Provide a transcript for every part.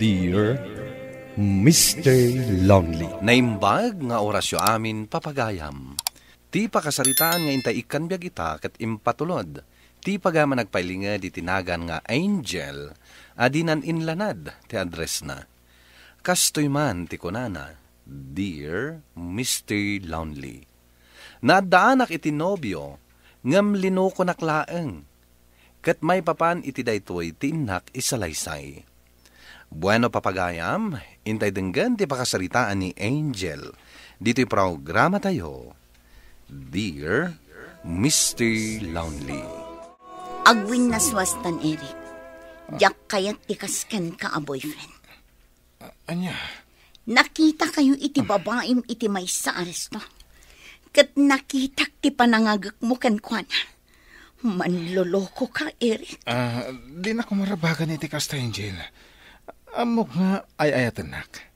Dear Mr. Lonely. Naimbag nga orasyo amin papagayam. Ti pakasaritaan nga intay ikan biyag ita kat impatulod. Ti pagama nagpailinga di tinagan nga Angel, adinan inlanad ti address na. Kastoy man ti kunana, Dear Mr. Lonely. Nadaanak iti nobyo, ngam linuko naklaeng. Kat may papan iti daytoy ti inak isalaysay. Bueno papagayam, intay denggan ti pakasaritaan ni Angel. Dito'y programa tayo, Dear Mr. Lonely. Agwin na swastan, Eric. Diyak kayat tikasken ka a boyfriend. Anya? Nakita kayo iti babaim iti may sa aresto. Kat nakita ti panangagak mo kankwana. Manloloko ka, Eric. Di na ko marabagan iti kasta, Angel. Amok nga ay-ayatan nak.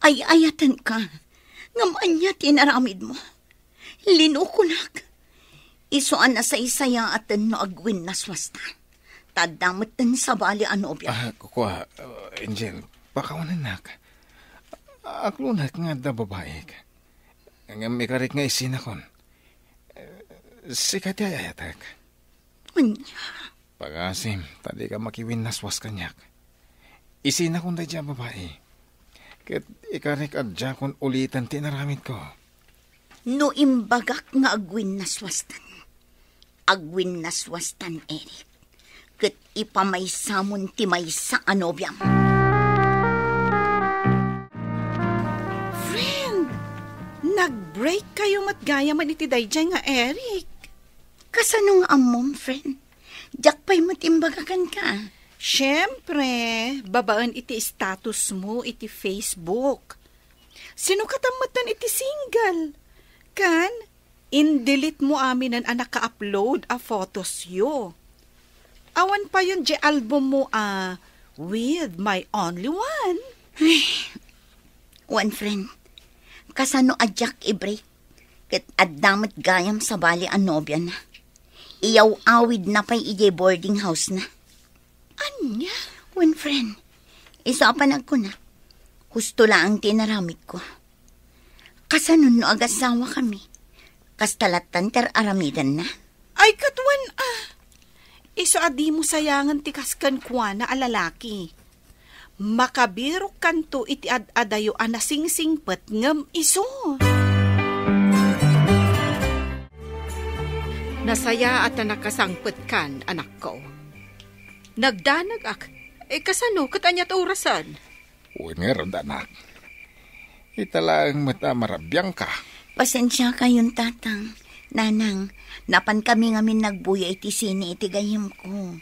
Ay-ayatan ka. Ngaman niya tinaramid mo. Linukunak. Isuan na sa isaya atan no agwin na swasta. Tadamot din sa bali anobya. Kukwa, Angel, pakawanan nak. Aklunat nga da babae ka. Nga may karik nga isinakon. Sikat ay-ayatak. Anya? Pagasim, tadi ka makiwin na swas kanyak. Isinakon da dyan babae. Kat ikarik at dyan kon ulitan tinaramid ko. No imbagak nga agwin na swastan. Agwin na swastan, Eric. Kat ipamaysamon ti may sa anobyam. Friend, nag-break kayo matgayaman iti dayjay nga, Eric. Kasano nga amom, friend? Diyak pa'y matimbagakan ka. Siyempre, babaan iti status mo iti Facebook. Sino katamatan iti single? Kan, in-delete mo amin ang anak ka-upload a photos yo. Awan pa yun di album mo With My Only One. One friend, kasano adyak i-break? Kat addamat gayam sa bali ang nobya na. Iyaw awid na pa'y ije boarding house na. Anya? One friend, isa panag ko na. Husto lang ang tinaramid ko. Kasanon no agasawa kami. Kastalatan ter aramidan na. Ay katwan Iso adi mo sayangan ti kaskan kwa na alalaki. Makabirok kanto iti adayo anasingsingpet ngem iso. Nasaya at nakasangpet kan, anak ko. Nagdanag ak, kasano katanya orasan? Uwiner, danak. Italang mata marabiyang ka. Pasensya kayong tatang. Nanang, napan kami ngamin nagbuya iti sini iti gayim ko.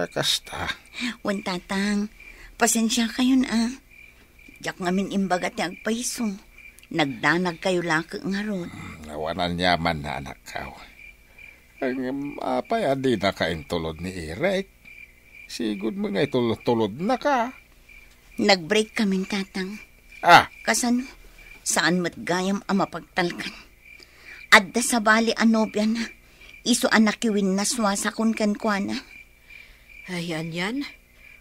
Kasta. Wan tatang, pasensya kayo na. Diyak ngamin imbaga ti agpaiso. Nagdanag kayo laki nga ron. Nawanan yaman na anak ka. Ang apay adi na kaintulod ni Eric. Sigud mo nga itulod na ka. Nag-break kaming tatang. Kasano? Saan mo't gayam ang mapagtalkan? Adda sa bali anobya na. Iso anakiwin na swasa kun kankwana. Ayan yan.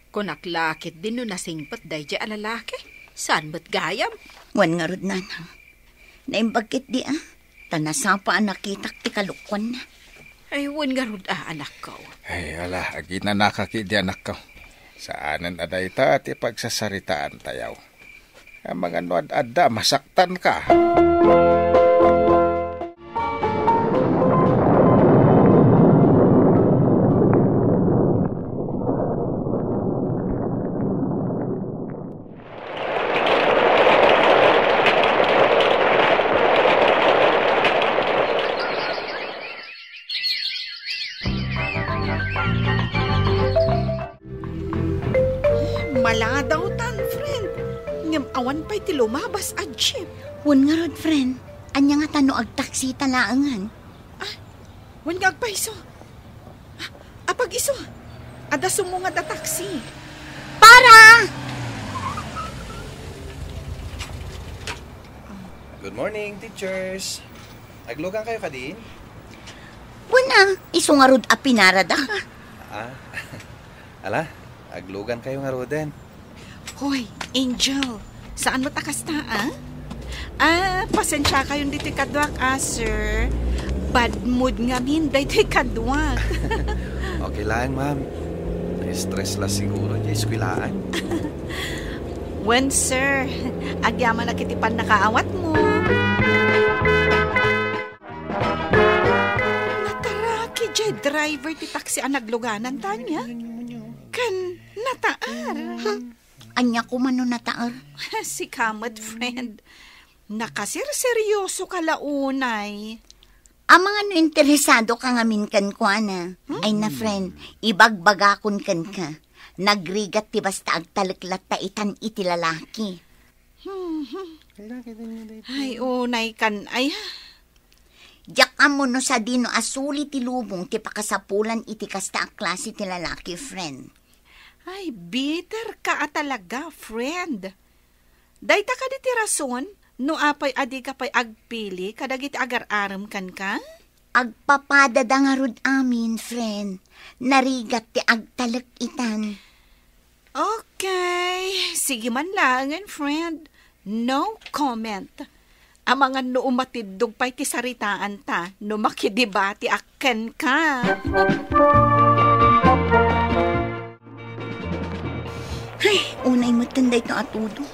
Kung naklakit din no nasingpat day di alalaki. Saan mo't gayam? Wan nga rod nanang. Naimbagkit di Tanasapa nakitak ti kalukwan na. Ay, wan nga rod anak ko. Ay, ala, agi na nakakidi anak ko. Saanan aday ta at ipagsasaritaan tayaw. Ang mga nuad-adda, masaktan ka. Maladaw tan, friend. Ngam awan pa'y ti lumabas a jeep. Wan nga rod, friend. Anya nga tano agtaksi talaangan. Wan nga agpaiso. Apag iso. Ada sumunga da taksi. Para! Good morning, teachers. Aglugan kayo kadin? Wana, iso nga rod a pinarada ka. Ala, aglugan kayo nga roden. Hoy, Angel, saan mo takas na, pasensya kayo dito kadwak, sir. Bad mood nga min, dito kadwak. Okay lang, ma'am. Stress lang siguro dyan eskwilaan. When, sir, agyaman na kitipan nakaawat mo. Nataraki dyan, driver ti taxi ang nagluganan, tanya. Kan, nataar. Anya ko man no nataar. Si Kamat, friend. Nakasir-seryoso ka launay. Ang mga no interesado ka nga minkan ko, ana. Ay na, friend, ibagbagakon kan ka. Nagrigat ti basta agtaliklat ta itan iti lalaki. Ay, unay kan, ay. Diyak mo no sa dino asuli ti lubong ti pakasapulan iti kasta ang klase ti lalaki, friend. Ay, bitter ka talaga, friend. Dayta ka di ti rason, no apay adi ka pa'y agpili, kadagit agar-aram kan ka? Agpapadada nga rod amin, friend. Narigat ti agtalak itan. Okay, sige man langan, friend. No comment. Ang mga no umatidog pa'y ti saritaan ta, no makidibati akken ka. Ay, unay matanday ka atudo.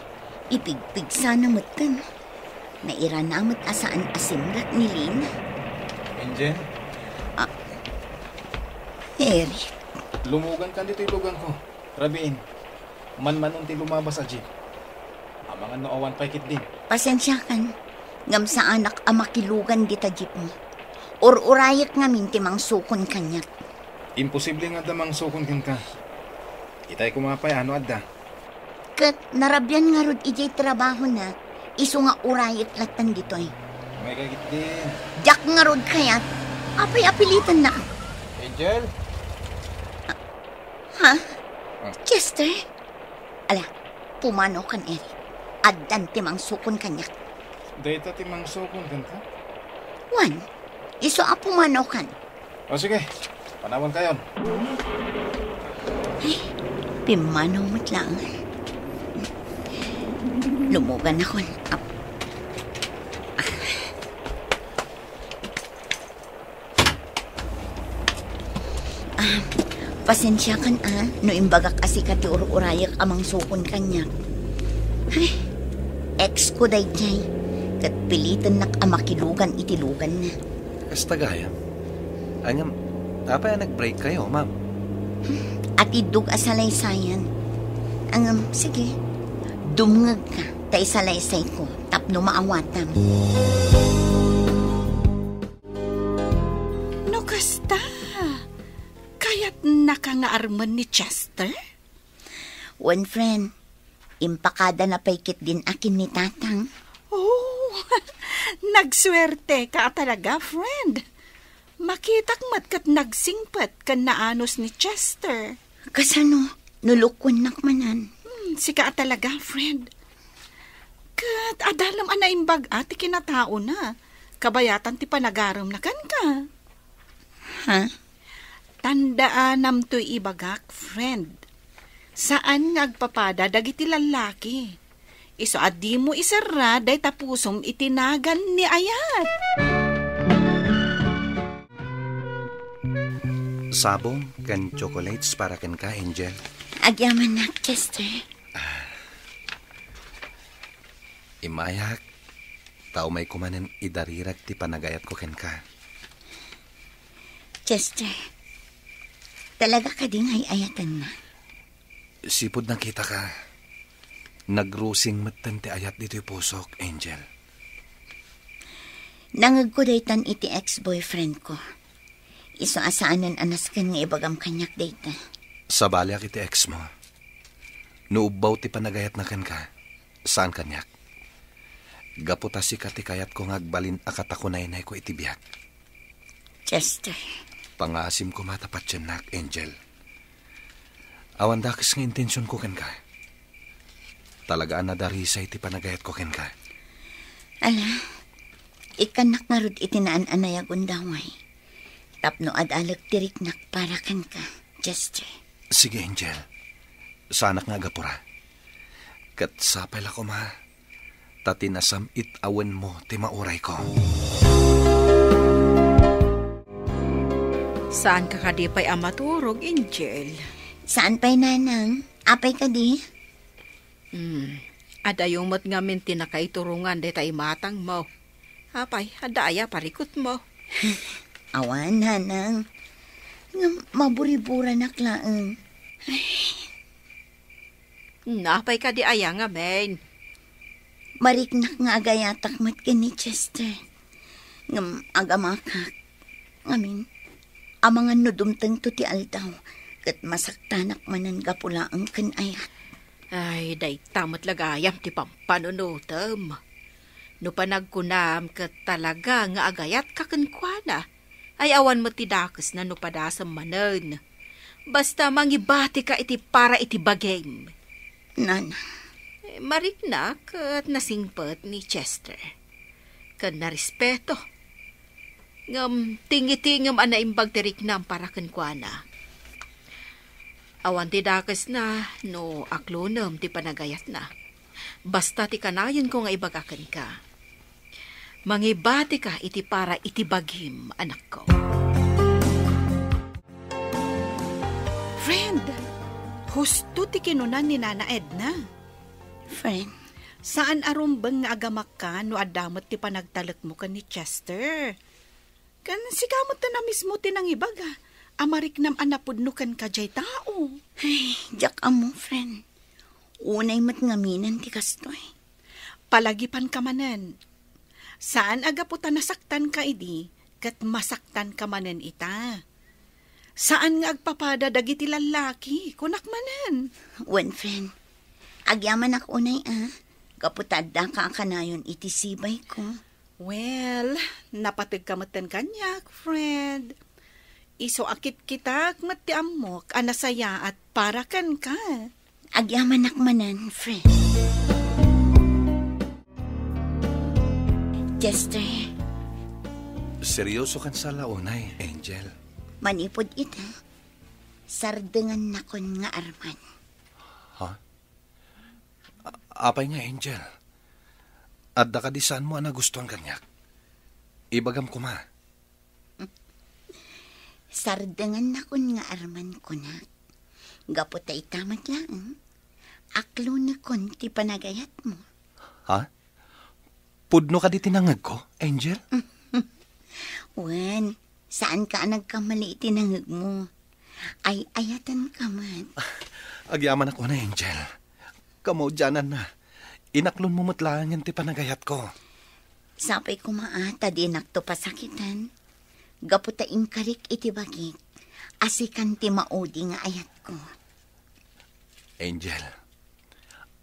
Ipigpig sana matan. Naira namat asaan asimrat ni Lina. Angel, Eric, lumugan ka dito ilugan ko. Rabiin, man-manon ti lumabas a jeep. Ang mga noowan paikit din. pasensya kan. Ngam sa anak amakilugan dita jeep mo. Or-urayak ngamin timang sukon kanyak. Imposible nga damang sukon kin ka. Itay kumapay, ano adda? Kat narabyan nga rod ijay trabaho na. Iso nga urayak latan dito'y. May kagit din. Diyak nga rod kayat. Apay apilitan na. Angel? Ha? Chester? Ala, pumano kan Eric. Addan timang sukon kanyak. Dayta timang sukon kin ka? Wan, iso a pumano kan. O sige, panawan kayon. Ay, pimanaw mo't lang. Lumugan ako. Pasensya kan no imbagak asi kati urayak amang sukon kanyak. Ay, ex ko day jay. Kat pilitan nak amakilugan itilugan na. Kasta gaya. Anyam, apa yan nag-break kayo, ma'am? At idug asalaysayan. Sige, dumngag ka, tay salaysay ko, tapno maawatam. No kasta, kaya't nakangaarman ni Chester? One friend, impakada na paikit din akin ni tatang. Oh, nagswerte ka talaga, friend. Makitak matkat nagsingpat kan naanos ni Chester. Kasano, nulukwan nakmanan. Sika talaga, friend. Kat adalam anaimbag ati kinatao na. Kabayatan ti panagaram na kan ka. Ha? Tandaan to'y ibagak, friend. Saan nagpapada dagiti lalaki? Iso adi mo isara day tapusom itinagan ni Ayat. Sabong kan chocolates para ken ka, Angel. Agyaman na, Chester. Imayak, tao may kumanen idarirag ti panagayat ko ken ka. Chester, talaga ka din ay ayatan na. Sipod na kita ka. Nagrusing matan ti ayat dito'y pusok, Angel. Nangag ko daytan iti ex-boyfriend ko. Iso asaanan anas kan nga ibagam kanyak dayta. Sa balyak iti ex mo. Nuubaw ti panagayat na ken ka. Saan kanyak? Gaputa si kati kayat ko ngagbalin akatakunay-nay ko iti biyak. Chester. Pangasim ko matapat siya nak, Angel. Awan dakis nga intensyon ko ken ka. Talagaan na darisay ti panagayat ko ken ka. Ala, ikanak nga rod itinaan anayagon daway. Tapno adalag tiriknak para kan ka, Chester. Sige, Angel. Sanak nga agapura. Kat sapay la ko, ma. Tati nasamit awen mo, ti mauray ko. Saan ka kadipay amaturog, Angel? Saan pa'y nanang? Apay ka di? Adayong mat ngamin tinakaiturungan de tay matang mo. Apay, adaya parikot mo. Awan, nanang. Nga maburibura na klaang. Napay ka di aya nga, men. Mariknak nga agayatak mat ka ni Chester. Ngam agamakak. Ngamin, amangan no dumteng to ti aldaw. Kat masaktanak manan gapulaang kanayat. Ay, day tamat lagayam ti pampanunutam. No panagkunam kat talaga nga agayat kakankwana. Ay awan mo ti dakes na no padasam manen. Basta mangibati ka iti para iti bageng. Nana. Mariknak at nasingpet ni Chester. Kan narespeto. Ngam tingitingam anaimbag tiriknam para kankwana. Awan ti dakes na, no aklonam ti panagayat na. Basta ti kanayon ko nga ibagakan ka. Mangibati ka iti para iti bagim, anak ko. Friend, husto ti kinunan ni Nana Edna. Friend. Saan arumbang nga agamak ka no adamot ti panagtalak mo ka ni Chester? Kan sikamot na mismo tinangibaga. Amarik nam anapudno kan kajay tao. Ay, jak amo, friend. Unay mat ngaminan ti kastoy. Palagipan ka manen. Saan agaputa nasaktan ka idi, kat masaktan ka manen ita? Saan nga agpapada dagiti lalaki, kunak manen? Wen, friend. Agyaman ak unay Kaputad da ka kanayon iti sibay ko. Well, napatig ka matan kanyak, friend. Iso akit kita mati amok, anasaya at parakan ka. Agyaman akmanan, friend. Chester. Seryoso kan sa launay, Angel. Manipod ita. Sardengan na kon nga arman. Ha? Apay nga, Angel. At dakadisan mo ang nagustuhan kanyak. Ibagam ko, ma. Sardengan na kon nga arman ko na. Gapot ay tamat lang. Aklo na kon ti panagayat mo. Ha? Pudno ka di tinangag ko, Angel? Wen, saan ka nagkamali tinangag mo? Ay ayatan ka man. Agyaman ako na, Angel. Kamo dyanan na. Inaklon mo matlaan yan ti panagayat ko. Sapay ko maata di nakto pasakitan. Gaputain karik iti bagik. Asikan ti maudi nga ayat ko. Angel,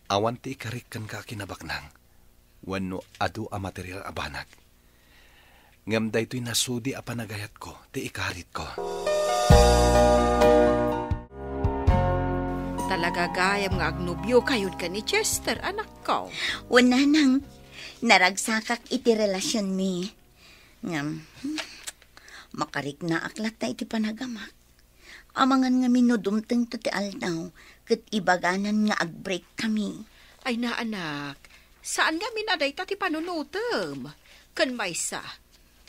awan ti ikarik kan ka kinabaknang. Wano adu a material abanag. Ngam da ito'y nasudi a panagayat ko, ti ikarit ko. Talaga gayam nga agnubyo kayod ka ni Chester, anak ko. Wala nang naragsakak iti relasyon mi. Ngam, makarik na aklat ta iti panagamak. Amangan nga minudumteng to ti aldaw, kat ibaganan nga agbreak kami. Ay na anak, saan nga minaday ta ti panunutem? Kan maysa,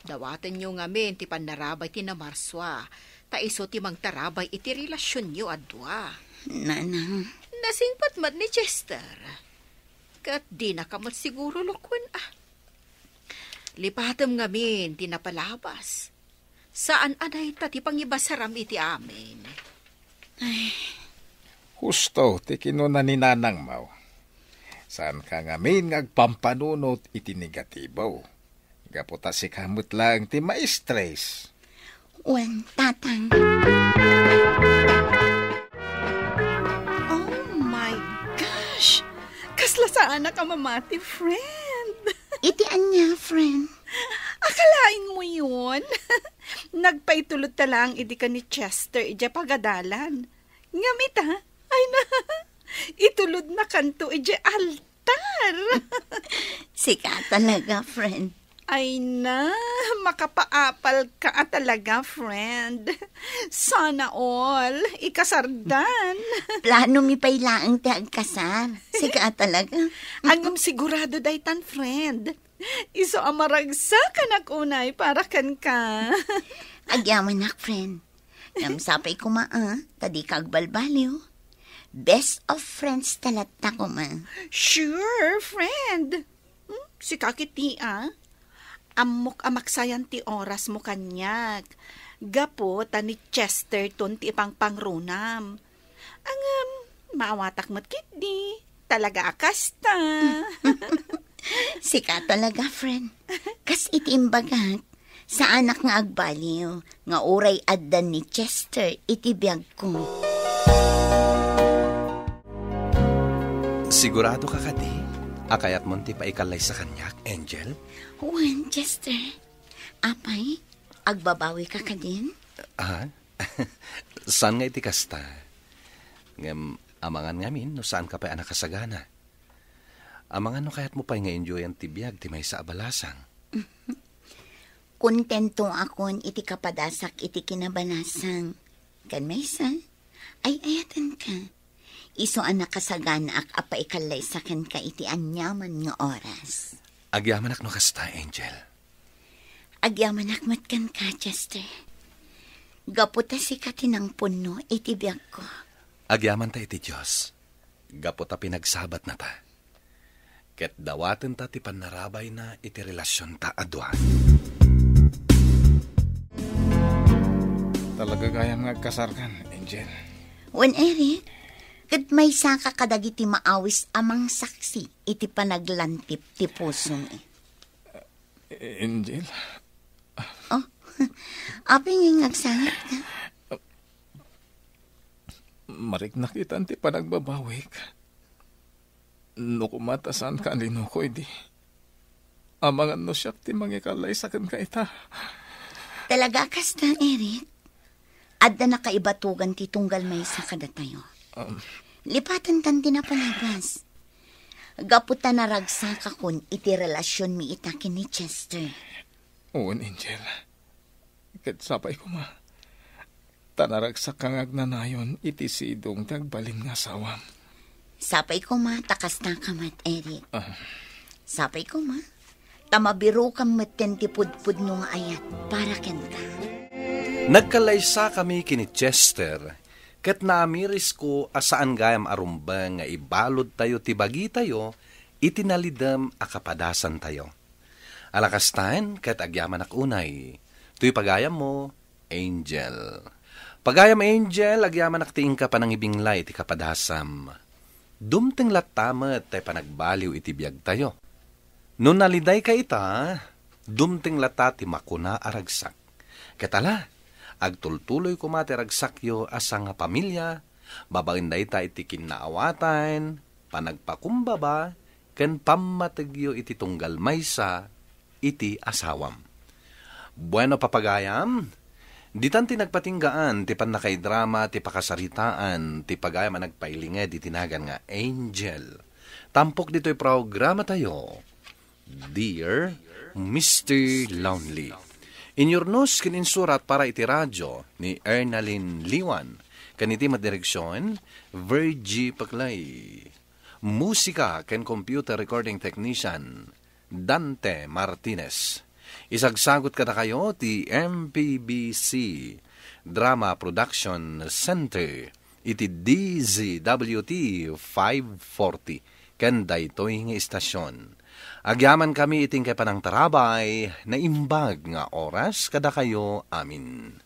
dawatan nyo nga min ti panarabay ti namarswa, ta iso ti mangtarabay iti relasyon nyo adwa. Nanang. Nasingpat mat ni Chester. Kat di na kamat siguro lukwan Lipatem nga min ti napalabas. Saan anay ta ti pangibasaram iti amin? Ay. Husto ti kinunan ni Nanang Mau. Saan ka nga min ngagpampanunot iti negatibo. Gaputa si kamot lang ti ma-stress. Wen, tatang. Oh my gosh! Kasla saan ka mamati, friend? Itian niya, friend. Akalain mo yun? Nagpaitulot ta lang idi ka ni Chester ija pagadalan. Ngamit ha? Ay na, itulod na kanto ija altar. Sika talaga, friend. Ay na, makapaapal ka talaga, friend. Sana all, ikasardan. Plano mi pailaang ti agkasar. Siga talaga. Angam sigurado daytan, friend. Iso amaragsa ka nakunay para kan ka. Agyaman nak, friend. Namsapay ko tadi kagbalbaliw. Best of friends talata ko Sure, friend. Si kakiti Amok amaksayan ti oras mo kanyag. Gapo ni Chesterton ti ipang pangrunam. Angam, maawatak mo't kitdi. Talaga akasta. Sika talaga, friend. Kas itimbagat. Sa anak nga agbaliw, nga uray addan ni Chester itibiyag ko. Sigurado ka kadi? Akayat mo ti paikalay sa kanyak, Angel? Juan, Chester. Apay, agbabawi ka din? Saan nga iti kasta? Amangan ngamin, no saan ka pa anak kasagana? Amangan no kayat mo pa nga enjoy ang tibiyag ti may sa abalasang. Kontento akon iti kapadasak iti kinabanasang. Kan maysa, ay ayatan ka. Iso anak kasagana ak apaikalay sa kan ka iti anyaman nga oras. Agyaman ak no kasta, Angel. Agyaman ak matkan ka, Chester. Gaputa si katinang puno iti biyag ko. Agyaman ta iti Diyos. Gaputa pinagsabat na ta. Ket dawaten ta ti panarabay na iti relasyon ta adwan. Talaga gayam nga kasarkan, Angel. Wen Eric, kat may saka kadagiti maawis amang saksi iti panaglantip ti pusong Angel? Oh, aping yung agsangat ka? Marik nakitan ti panagbabawik. No kumatasan ka linukoy di. Amangan no siya ti mangikalay sa kan ka ita. Talaga kasta, Eric? Adda na kaibatugan ti tunggal may sa kada tayo. Lipatan tan tinapalagas. Gaputa na ragsa ka kun iti relasyon mi itakin ni Chester. Uwan, Angel. Ket sapay ko tanaragsak kang agnanayon iti sidong tagbalin nga sawam. Sapay ko takas na kamat, Eric. Sapay ko tamabiro kam maten ti pudpud nung ayat para ken ka. Nagkalaysa kami kini Chester, ket naamiris ko asaan gayam arumbang nga ibalod tayo ti bagi tayo, itinalidem akapadasan tayo. Alakastan, ket agyaman ak unay, tuy pagayam mo, Angel. Pagayam Angel, agyaman ak tiing ka panangibinglay ti kapadasam. Dumteng latamet tay panagbaliw iti biyag tayo. Nun naliday ka ita, dumteng lata ti makuna aragsak. Ketala, agtultuloy kumatiragsak yo asa nga pamilya, babaginday ta iti kinaawatan, panagpakumbaba, ken pammategyo iti tunggal maysa, iti asawam. Bueno papagayam, ditan ti nagpatinggaan, ti panakaidrama, ti pakasaritaan, ti pagayam ang nagpailinged, iti tinagan nga Angel. Tampok dito'y programa tayo, Dear Mr. Lonely. Inyornos kininsurat para iti radyo ni Ernalyn Liwan. Kaniti madireksyon, Virgie Paclay. Musika ken computer recording technician, Dante Martinez. Isagsagot kada kayo ti MPBC Drama Production Center iti DZWT 540 ken daytoy nga istasyon. Agyaman kami iting kay panang tarabay na imbag nga oras kada kayo amin.